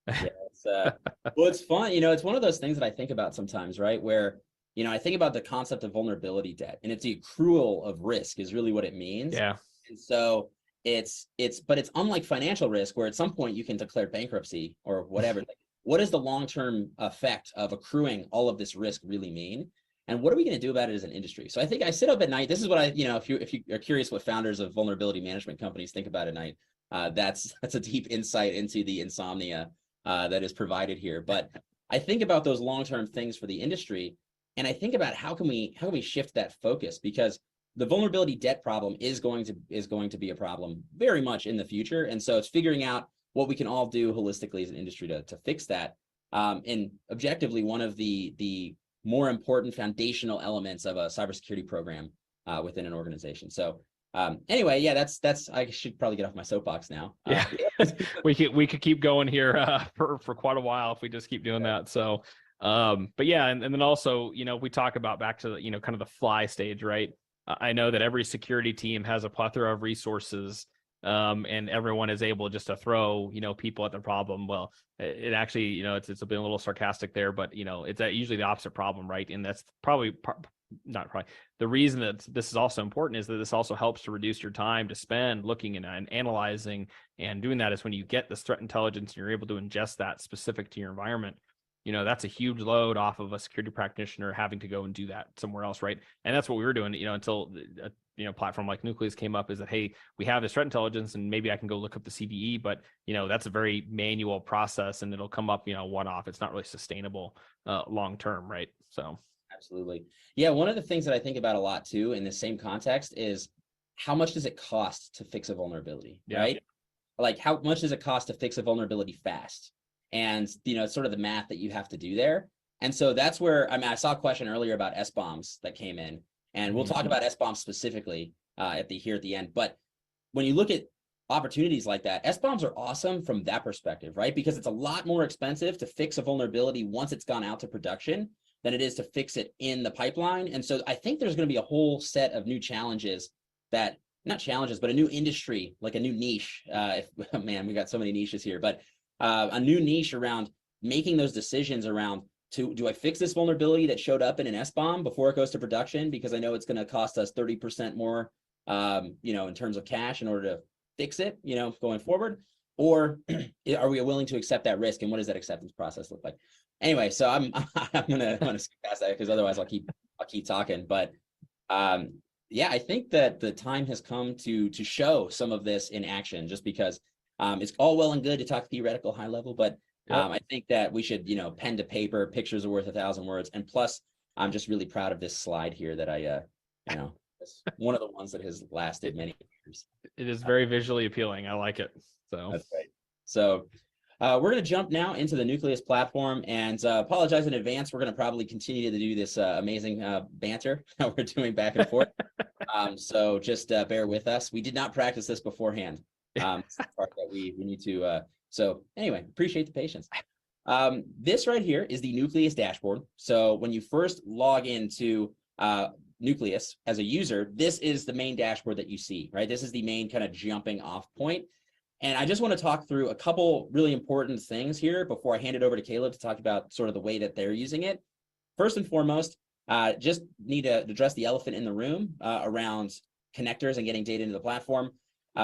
yeah, well, it's fun. It's one of those things that I think about sometimes, right? Where, I think about the concept of vulnerability debt, and it's the accrual of risk is really what it means. yeah. And so but it's unlike financial risk where at some point you can declare bankruptcy or whatever. Like, what does the long-term effect of accruing all of this risk really mean? And what are we going to do about it as an industry? So I think I sit up at night. This is what if you are curious what founders of vulnerability management companies think about at night, that's a deep insight into the insomnia that is provided here. But I think about those long-term things for the industry, and I think about how can we shift that focus, because the vulnerability debt problem is going to be a problem very much in the future. And so it's figuring out what we can all do holistically as an industry to fix that. And objectively, one of the more important foundational elements of a cybersecurity program within an organization. So anyway, yeah, that's I should probably get off my soapbox now. Yeah, we could keep going here for quite a while if we just keep doing that. So, but yeah, and then also, we talk about back to kind of the fly stage, right? I know that every security team has a plethora of resources, and everyone is able just to throw, people at the problem. Well, it actually, it's been a little sarcastic there, but it's usually the opposite problem, right? And that's probably not probably the reason that this is also important is that this also helps to reduce your time to spend looking and analyzing and doing that is when you get this threat intelligence and you're able to ingest that specific to your environment. That's a huge load off of a security practitioner having to go and do that somewhere else, right? And that's what we were doing, until a platform like Nucleus came up, is that, hey, we have this threat intelligence and maybe I can go look up the CVE, but that's a very manual process and it'll come up, one-off. It's not really sustainable long-term, right? So absolutely. Yeah, one of the things that I think about a lot too in the same context is how much does it cost to fix a vulnerability, right? Like how much does it cost to fix a vulnerability fast? And, sort of the math that you have to do there. And so that's where, I saw a question earlier about Sbombs that came in, and we'll talk about Sbombs specifically at the end. But when you look at opportunities like that, Sbombs are awesome from that perspective, right? Because it's a lot more expensive to fix a vulnerability once it's gone out to production than it is to fix it in the pipeline. And so I think there's going to be a whole set of new challenges not challenges, but a new industry, like a new niche. Man, we got so many niches here, but a new niche around making those decisions around do I fix this vulnerability that showed up in an Sbomb before it goes to production? Because I know it's going to cost us 30% more, in terms of cash in order to fix it, going forward. Or are we willing to accept that risk? And what does that acceptance process look like? Anyway, so I'm gonna skip past that because otherwise I'll keep talking. But yeah, I think that the time has come to show some of this in action, just because it's all well and good to talk theoretical high level, but I think that we should, pen to paper, pictures are worth 1,000 words. And plus, I'm just really proud of this slide here that it's one of the ones that has lasted many years. It is very visually appealing. I like it. So that's right. So we're going to jump now into the Nucleus platform, and apologize in advance. We're going to probably continue to do this amazing banter that we're doing back and forth. So just bear with us. We did not practice this beforehand. It's the part that we need to. So anyway, appreciate the patience. This right here is the Nucleus dashboard. So when you first log into Nucleus as a user, this is the main dashboard that you see, right? This is the main kind of jumping off point. And I just want to talk through a couple really important things here before I hand it over to Caleb to talk about sort of the way that they're using it. First and foremost, just need to address the elephant in the room around connectors and getting data into the platform.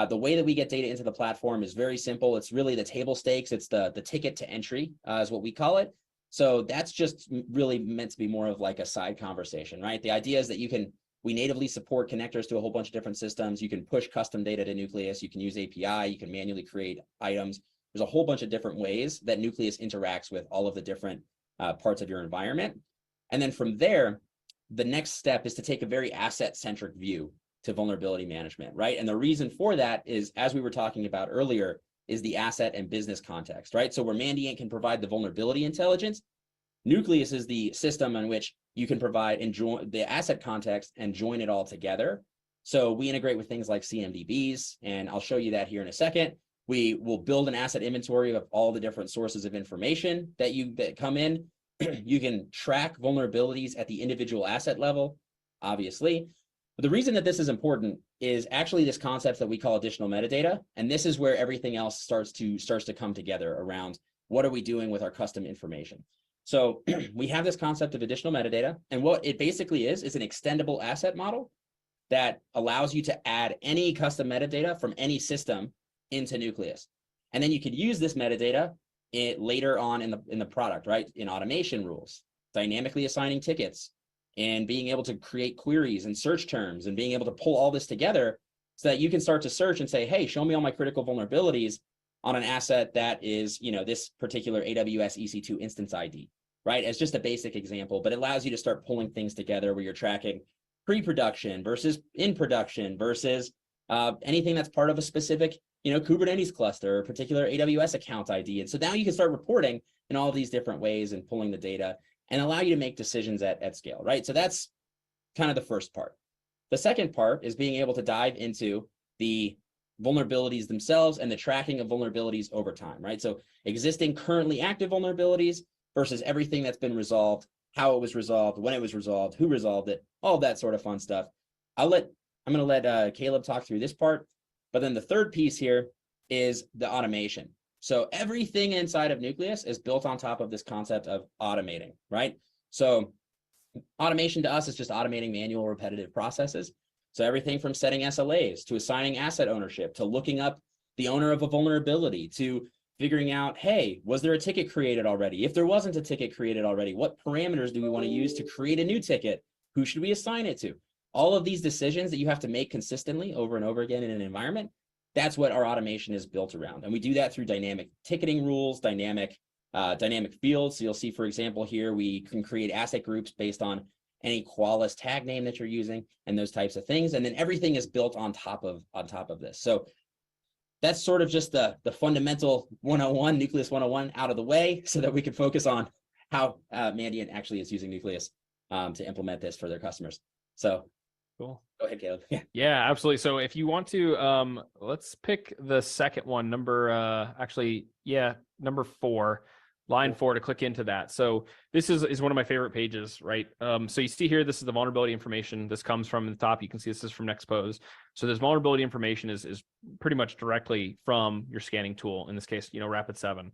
The way that we get data into the platform is very simple. It's really the table stakes. It's the ticket to entry is what we call it. So that's just really meant to be more of like a side conversation, right? The idea is that we natively support connectors to a whole bunch of different systems. You can push custom data to Nucleus. You can use API. You can manually create items. There's a whole bunch of different ways that Nucleus interacts with all of the different parts of your environment. And then from there, the next step is to take a very asset-centric view to vulnerability management, right? And the reason for that is, as we were talking about earlier, is the asset and business context, right? So where Mandiant can provide the vulnerability intelligence, Nucleus is the system in which you can provide and join the asset context and join it all together. So we integrate with things like CMDBs, and I'll show you that here in a second. We will build an asset inventory of all the different sources of information that come in. You can track vulnerabilities at the individual asset level, obviously. But the reason that this is important is actually this concept that we call additional metadata. And this is where everything else starts to come together around what are we doing with our custom information. So we have this concept of additional metadata. And what it basically is an extendable asset model that allows you to add any custom metadata from any system into Nucleus. And then you could use this metadata later on in the product, right? In automation rules, dynamically assigning tickets, and being able to create queries and search terms and being able to pull all this together so that you can start to search and say, hey, show me all my critical vulnerabilities on an asset that is, this particular AWS EC2 instance ID, right? As just a basic example, but it allows you to start pulling things together where you're tracking pre-production versus in production versus anything that's part of a specific, Kubernetes cluster or particular AWS account ID. And so now you can start reporting in all these different ways and pulling the data and allow you to make decisions at scale, right? So that's kind of the first part. The second part is being able to dive into the vulnerabilities themselves and the tracking of vulnerabilities over time, right? So existing currently active vulnerabilities versus everything that's been resolved, how it was resolved, when it was resolved, who resolved it, all that sort of fun stuff. I'm going to let Caleb talk through this part. But then the third piece here is the automation. So everything inside of Nucleus is built on top of this concept of automating, right? So automation to us is just automating manual repetitive processes. So everything from setting SLAs to assigning asset ownership to looking up the owner of a vulnerability to figuring out, hey, was there a ticket created already? If there wasn't a ticket created already, what parameters do we want to use to create a new ticket? Who should we assign it to? All of these decisions that you have to make consistently over and over again in an environment, that's what our automation is built around. And we do that through dynamic ticketing rules, dynamic fields. So you'll see, for example, here, we can create asset groups based on any Qualys tag name that you're using and those types of things. And then everything is built on top of this. So that's sort of just the fundamental 101, Nucleus 101 out of the way so that we can focus on how Mandiant actually is using Nucleus to implement this for their customers. So cool. Go ahead, Caleb. Yeah, absolutely. So if you want to, let's pick the second one, number 4, line 4 to click into that. So this is one of my favorite pages, right? So you see here, this is the vulnerability information. This comes from the top. You can see this is from Nexpose. So this vulnerability information is pretty much directly from your scanning tool. In this case, Rapid7.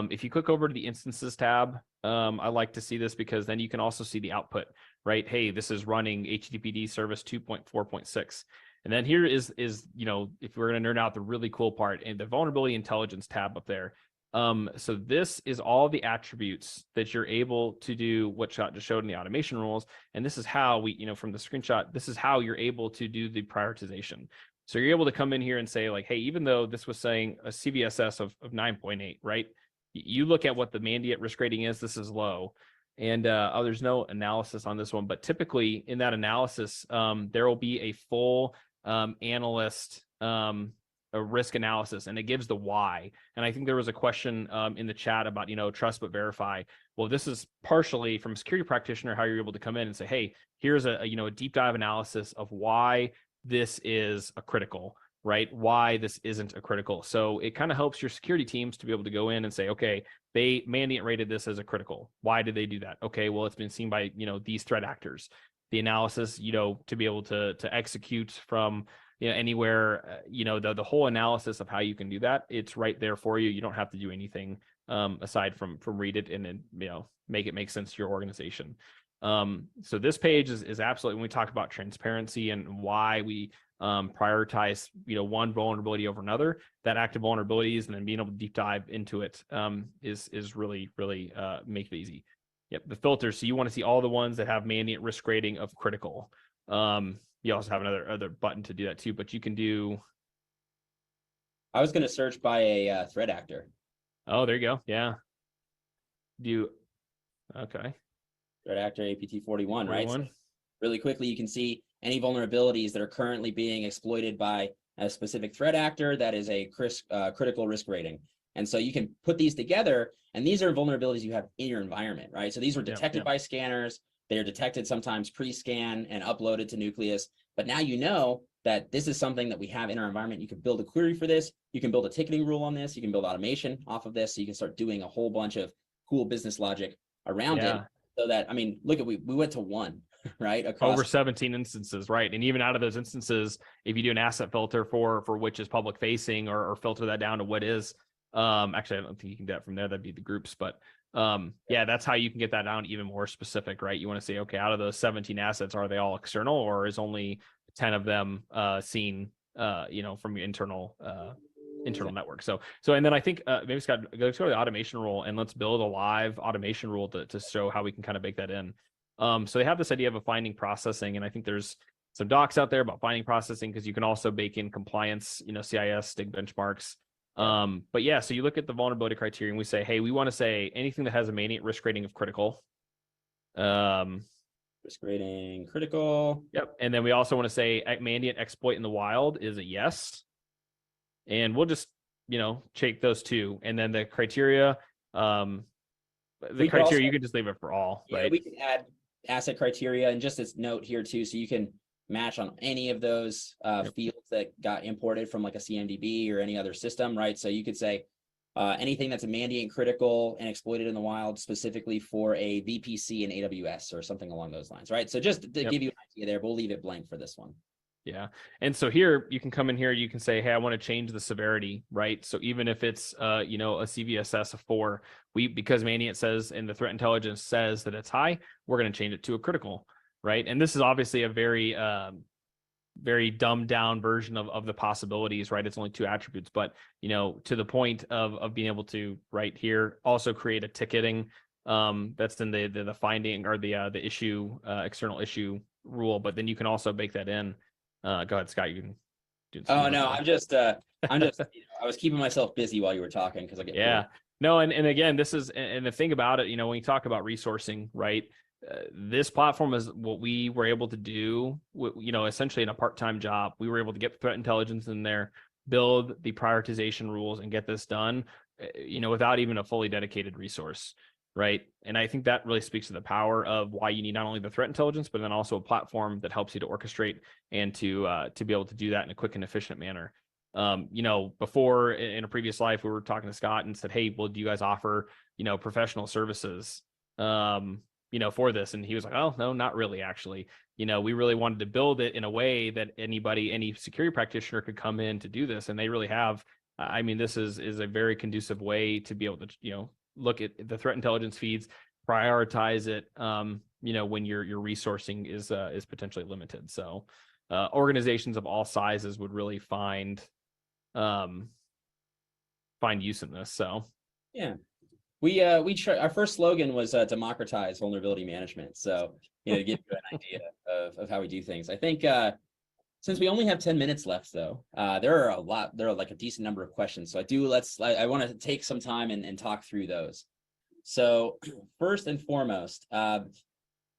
If you click over to the instances tab, I like to see this because then you can also see the output, right? Hey, this is running HTTPD service 2.4.6. And then here is if we're going to nerd out the really cool part and the vulnerability intelligence tab up there. So this is all the attributes that you're able to do what Shot just showed in the automation rules. And this is how we, from the screenshot, this is how you're able to do the prioritization. So you're able to come in here and say like, hey, even though this was saying a CVSS of 9.8, right? You look at what the Mandiant risk rating is, this is low. And there's no analysis on this one, but typically in that analysis, there will be a full analyst a risk analysis, and it gives the why. And I think there was a question in the chat about, trust but verify. Well, this is partially from a security practitioner, how you're able to come in and say, hey, here's a deep dive analysis of why this is a critical, right? Why this isn't a critical. So it kind of helps your security teams to be able to go in and say, okay, they Mandiant rated this as a critical. Why did they do that? Okay, well, it's been seen by, these threat actors. The analysis, to be able to execute from, anywhere, the whole analysis of how you can do that, it's right there for you. You don't have to do anything aside from read it and then, make it make sense to your organization. So this page is absolutely, when we talk about transparency and why we prioritize, one vulnerability over another, that active vulnerabilities and then being able to deep dive into it is really, really make it easy. Yep, the filters. So you want to see all the ones that have Mandiant risk rating of critical. You also have another button to do that too, but you can do. I was going to search by a threat actor. Oh, there you go. Yeah. Okay. Threat actor APT 41, right? So really quickly, you can see any vulnerabilities that are currently being exploited by a specific threat actor that is a critical risk rating. And so you can put these together, and these are vulnerabilities you have in your environment, right? So these were detected by scanners. They are detected sometimes pre-scan and uploaded to Nucleus. But now you know that this is something that we have in our environment. You can build a query for this. You can build a ticketing rule on this. You can build automation off of this. So you can start doing a whole bunch of cool business logic around it. So that, I mean, look at, we went to one, right? Across over 17 instances, right? And even out of those instances, if you do an asset filter for which is public facing, or filter that down to what is, actually, I don't think you can do that from there. That'd be the groups, but yeah, that's how you can get that down even more specific, right? You want to say, okay, out of those 17 assets, are they all external, or is only 10 of them seen, from your internal network? So, and then I think maybe Scott, let's go to the automation rule, and let's build a live automation rule to show how we can kind of bake that in. So they have this idea of a finding processing, and I think there's some docs out there about finding processing, because you can also bake in compliance, CIS, STIG benchmarks. But yeah, so you look at the vulnerability criteria and we say, hey, we want to say anything that has a Mandiant risk rating of critical. Risk rating critical. Yep. And then we also want to say Mandiant exploit in the wild is a yes. And we'll just, check those two. And then the criteria, you can just leave it for all, right? We can add asset criteria, and just this note here too, so you can match on any of those fields that got imported from like a CMDB or any other system, right? So you could say anything that's a Mandiant critical and exploited in the wild, specifically for a VPC in AWS or something along those lines, right? So just to give you an idea there, we'll leave it blank for this one. Yeah. And so here you can come in here, you can say, hey, I want to change the severity, right? So even if it's, a CVSS of 4, because Mandiant says, and the threat intelligence says that it's high, we're going to change it to a critical, right? And this is obviously a very, very dumbed down version of the possibilities, right? It's only 2 attributes, but, to the point of being able to, right here, also create a ticketing that's in the finding, or the issue, external issue rule, but then you can also bake that in. Go ahead, Scott. You can do. Oh no, I'm just I was keeping myself busy while you were talking, because I get bored. No, and again, this is, and the thing about it, when you talk about resourcing, right? This platform is what we were able to do, essentially in a part-time job. We were able to get threat intelligence in there, build the prioritization rules, and get this done, without even a fully dedicated resource. Right. And I think that really speaks to the power of why you need not only the threat intelligence, but then also a platform that helps you to orchestrate and to be able to do that in a quick and efficient manner. Before, in a previous life, we were talking to Scott and said, hey, well, do you guys offer, professional services, for this? And he was like, oh, no, not really, actually. We really wanted to build it in a way that any security practitioner could come in to do this. And they really have. I mean, this is a very conducive way to be able to, look at the threat intelligence feeds, prioritize it, when your resourcing is potentially limited. So organizations of all sizes would really find use in this. So yeah, our first slogan was democratize vulnerability management. So to give you an idea of how we do things. I think since we only have 10 minutes left, though, there are like a decent number of questions. So I want to take some time and talk through those. So first and foremost,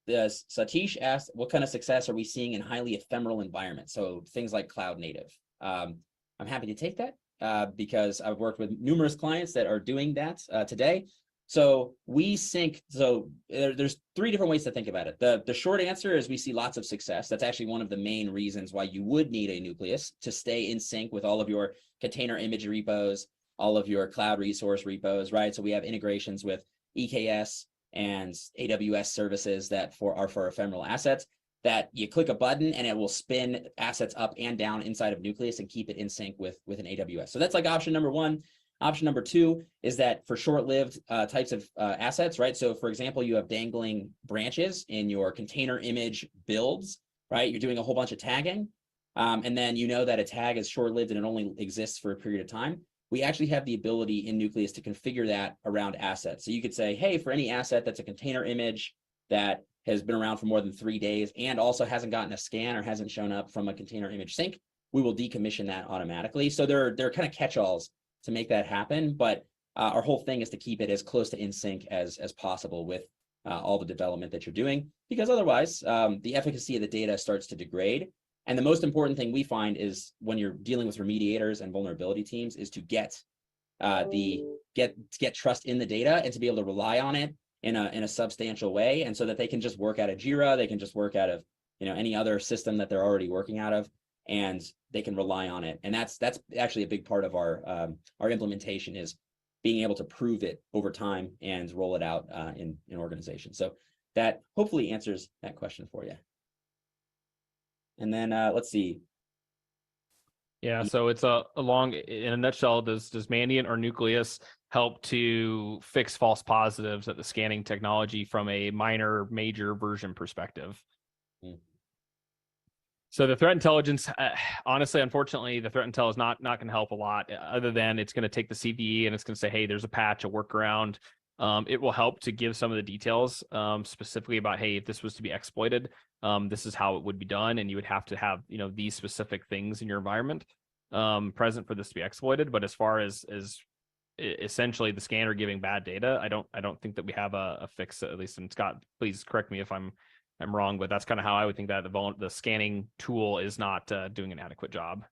Satish asked, what kind of success are we seeing in highly ephemeral environments? So things like cloud native. I'm happy to take that because I've worked with numerous clients that are doing that today. So we sync. So there's 3 different ways to think about it. The short answer is we see lots of success. That's actually one of the main reasons why you would need a Nucleus, to stay in sync with all of your container image repos, all of your cloud resource repos, right? So we have integrations with EKS and AWS services that are for ephemeral assets, that you click a button and it will spin assets up and down inside of Nucleus and keep it in sync with an AWS. So that's like option number 1. Option number 2 is that for short-lived types of assets, right? So for example, you have dangling branches in your container image builds, right? You're doing a whole bunch of tagging. And then that a tag is short-lived and it only exists for a period of time. We actually have the ability in Nucleus to configure that around assets. So you could say, hey, for any asset that's a container image that has been around for more than 3 days and also hasn't gotten a scan or hasn't shown up from a container image sync, we will decommission that automatically. So they're kind of catch-alls to make that happen, but our whole thing is to keep it as close to in sync as possible with all the development that you're doing, because otherwise the efficacy of the data starts to degrade. And the most important thing we find is when you're dealing with remediators and vulnerability teams is to get get trust in the data and to be able to rely on it in a substantial way, and so that they can just work out of Jira, they can just work out of any other system that they're already working out of, and they can rely on it. And that's actually a big part of our implementation, is being able to prove it over time and roll it out in organizations. So that hopefully answers that question for you. And then let's see. Yeah, so it's in a nutshell, does Mandiant or Nucleus help to fix false positives at the scanning technology from a minor, major version perspective? Mm. So the threat intelligence, honestly, unfortunately, the threat intel is not going to help a lot, other than it's going to take the CVE and it's going to say, hey, there's a patch, a workaround. It will help to give some of the details, specifically about, hey, if this was to be exploited, this is how it would be done, and you would have to have these specific things in your environment present for this to be exploited. But as far as essentially the scanner giving bad data, I don't think that we have a fix, at least. And Scott, please correct me if I'm wrong, but that's kind of how I would think that the scanning tool is not doing an adequate job.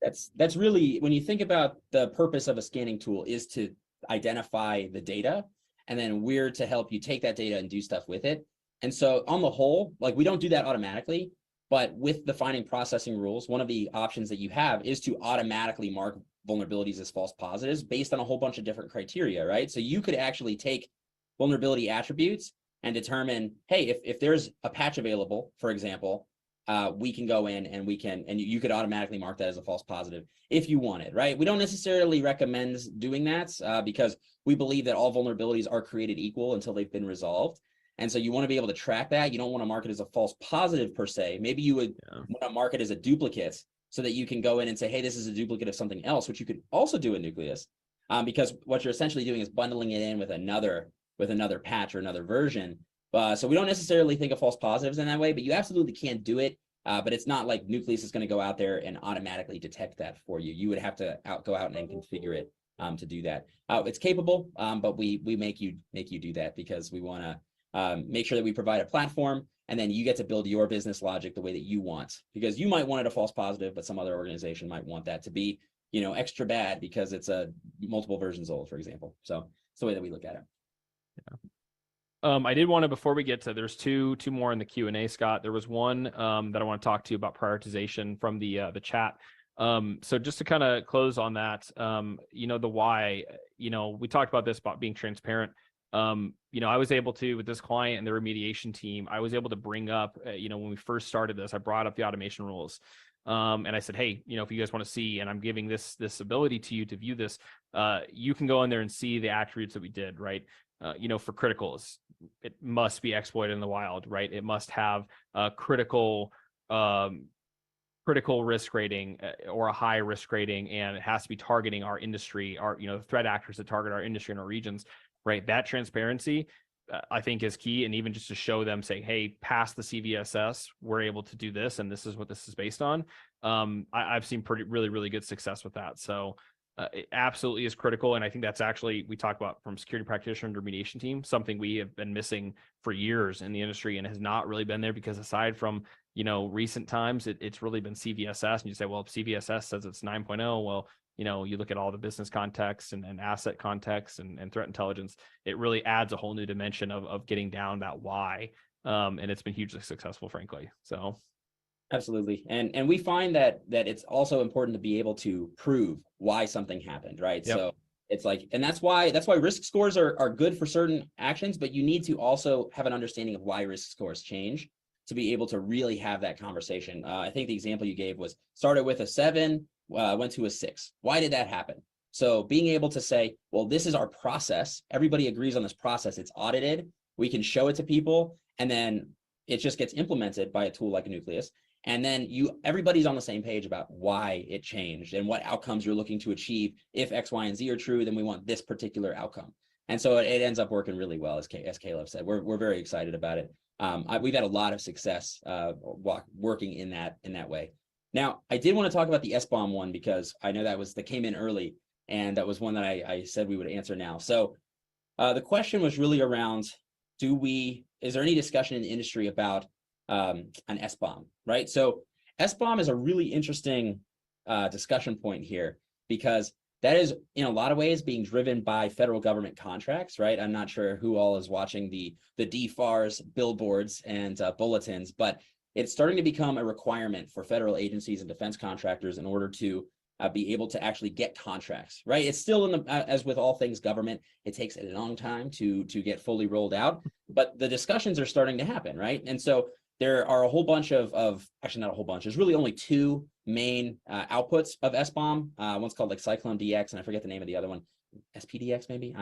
That's really, when you think about the purpose of a scanning tool, is to identify the data, and then we're to help you take that data and do stuff with it. And so on the whole, like, we don't do that automatically, but with defining processing rules, one of the options that you have is to automatically mark vulnerabilities as false positives based on a whole bunch of different criteria, right? So you could actually take vulnerability attributes and determine, hey, if there's a patch available, for example, we can go in and you could automatically mark that as a false positive if you want it, right? We don't necessarily recommend doing that because we believe that all vulnerabilities are created equal until they've been resolved. And so you want to be able to track that. You don't want to mark it as a false positive per se. Maybe you would want to mark it as a duplicate, so that you can go in and say, hey, this is a duplicate of something else, which you could also do in Nucleus, because what you're essentially doing is bundling it in with another patch or another version. So we don't necessarily think of false positives in that way, but you absolutely can do it. But it's not like Nucleus is going to go out there and automatically detect that for you. You would have to go out and configure it to do that. It's capable, but we make you do that because we want to make sure that we provide a platform, and then you get to build your business logic the way that you want, because you might want it a false positive, but some other organization might want that to be, extra bad because it's a multiple versions old, for example. So it's the way that we look at it. Yeah. I did want to, before we get to, there's two more in the Q&A, Scott. There was one that I want to talk to you about, prioritization, from the chat. So just to kind of close on that, the why, we talked about this, about being transparent. I was able to, with this client and the remediation team, I was able to bring up, when we first started this, I brought up the automation rules. And I said, hey, if you guys want to see, and I'm giving this ability to you to view this, you can go in there and see the attributes that we did, right? For criticals, it must be exploited in the wild, right? It must have a critical risk rating or a high risk rating, and it has to be targeting our industry, our, threat actors that target our industry and our regions, right? That transparency, I think, is key. And even just to show them, say, hey, past the CVSS, we're able to do this, and this is what this is based on. I've seen really good success with that. So it absolutely is critical. And I think that's actually, we talk about, from security practitioner and remediation team, something we have been missing for years in the industry, and has not really been there, because aside from, recent times, it's really been CVSS. And you say, well, if CVSS says it's 9.0, well, you look at all the business context and asset context and threat intelligence, it really adds a whole new dimension of getting down that why. And it's been hugely successful, frankly. So. Absolutely. And we find that it's also important to be able to prove why something happened, right? Yep. So it's like, and that's why risk scores are good for certain actions, but you need to also have an understanding of why risk scores change to be able to really have that conversation. I think the example you gave was, started with a 7, went to a 6. Why did that happen? So being able to say, well, this is our process. Everybody agrees on this process. It's audited. We can show it to people, and then it just gets implemented by a tool like Nucleus. And then everybody's on the same page about why it changed and what outcomes you're looking to achieve. If X, Y, and Z are true, then we want this particular outcome. And so it ends up working really well, as Caleb said. We're very excited about it. We've had a lot of success working in that way. Now, I did want to talk about the Sbomb one, because I know that came in early, and that was one that I said we would answer now. So the question was really around, is there any discussion in the industry about an Sbomb, right? So Sbomb is a really interesting discussion point here, because that is in a lot of ways being driven by federal government contracts, right? I'm not sure who all is watching the DFARS billboards and bulletins, but it's starting to become a requirement for federal agencies and defense contractors in order to be able to actually get contracts, right? It's still in the, as with all things government, it takes a long time to get fully rolled out, but the discussions are starting to happen, right? And so there are a whole bunch of actually not a whole bunch, there's really only two main outputs of SBOM. One's called like Cyclone DX, and I forget the name of the other one, SPDX maybe?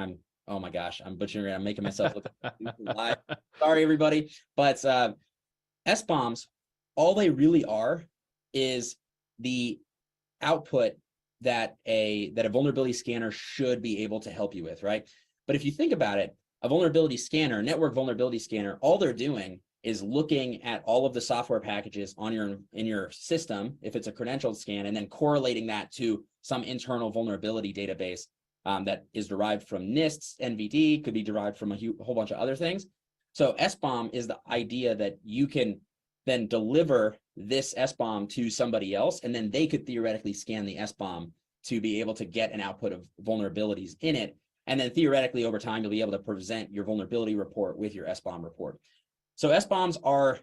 Oh my gosh, I'm butchering it, I'm making myself look live. Sorry everybody, but SBOMs, all they really are is the output that a vulnerability scanner should be able to help you with, right? But if you think about it, a vulnerability scanner, network vulnerability scanner, all they're doing is looking at all of the software packages on in your system, if it's a credentialed scan, and then correlating that to some internal vulnerability database that is derived from NISTs, NVD, could be derived from a whole bunch of other things. So SBOM is the idea that you can then deliver this SBOM to somebody else, and then they could theoretically scan the SBOM to be able to get an output of vulnerabilities in it. And then theoretically over time, you'll be able to present your vulnerability report with your SBOM report. So SBOMs are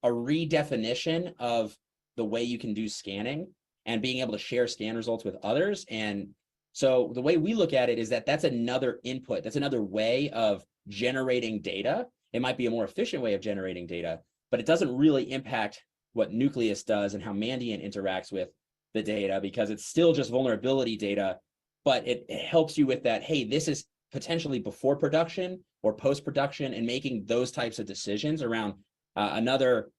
a redefinition of the way you can do scanning and being able to share scan results with others. And so the way we look at it is that that's another input. That's another way of generating data. It might be a more efficient way of generating data, but it doesn't really impact what Nucleus does and how Mandiant interacts with the data, because it's still just vulnerability data, but it helps you with that, hey, this is potentially before production or post-production, and making those types of decisions around another,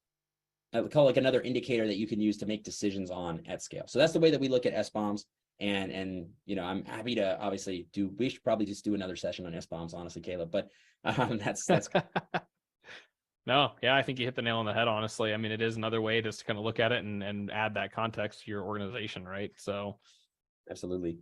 I would call like another indicator that you can use to make decisions on at scale. So that's the way that we look at SBOMs. And you know, I'm happy to obviously we should probably just do another session on SBOMs, honestly, Caleb, but that's No, yeah, I think you hit the nail on the head, honestly. I mean, it is another way just to kind of look at it and add that context to your organization, right? So absolutely.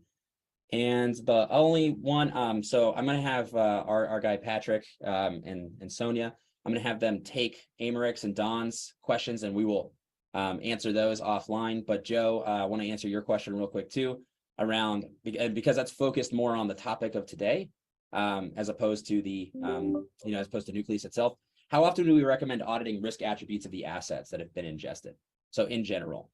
And the only one, so I'm going to have our guy Patrick and Sonia, I'm going to have them take Amerik's and Don's questions, and we will answer those offline. But Joe, I want to answer your question real quick too, around, because that's focused more on the topic of today, as opposed to the, as opposed to Nucleus itself. How often do we recommend auditing risk attributes of the assets that have been ingested? So in general,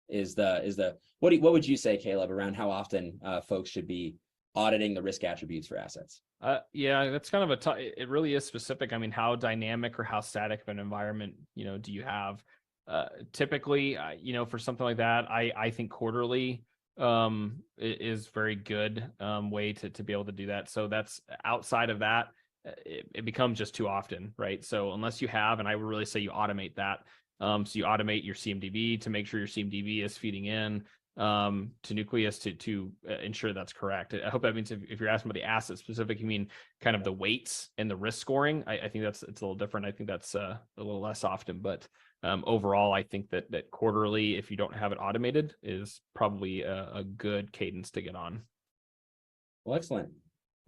what would you say, Caleb, around how often folks should be auditing the risk attributes for assets? Yeah, that's kind of it really is specific. I mean, how dynamic or how static of an environment, do you have? Typically, for something like that, I think quarterly is very good way to be able to do that. So that's outside of that, it becomes just too often, right? So unless you have, and I would really say you automate that. So you automate your CMDB to make sure your CMDB is feeding in to Nucleus to ensure that's correct. I hope that means if you're asking about the asset specific, you mean kind of the weights and the risk scoring. I think it's a little different. I think that's a little less often, but overall, I think that quarterly, if you don't have it automated, is probably a good cadence to get on. Well, excellent.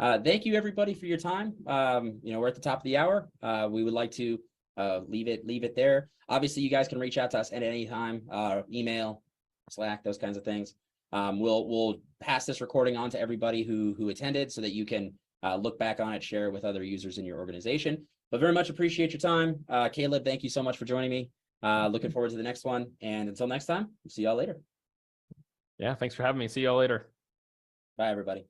Thank you everybody for your time. We're at the top of the hour. We would like to leave it there. Obviously, you guys can reach out to us at any time, email, Slack, those kinds of things. We'll pass this recording on to everybody who attended, so that you can look back on it, share it with other users in your organization. But very much appreciate your time. Caleb, thank you so much for joining me. Looking forward to the next one. And until next time, see y'all later. Yeah, thanks for having me. See y'all later. Bye, everybody.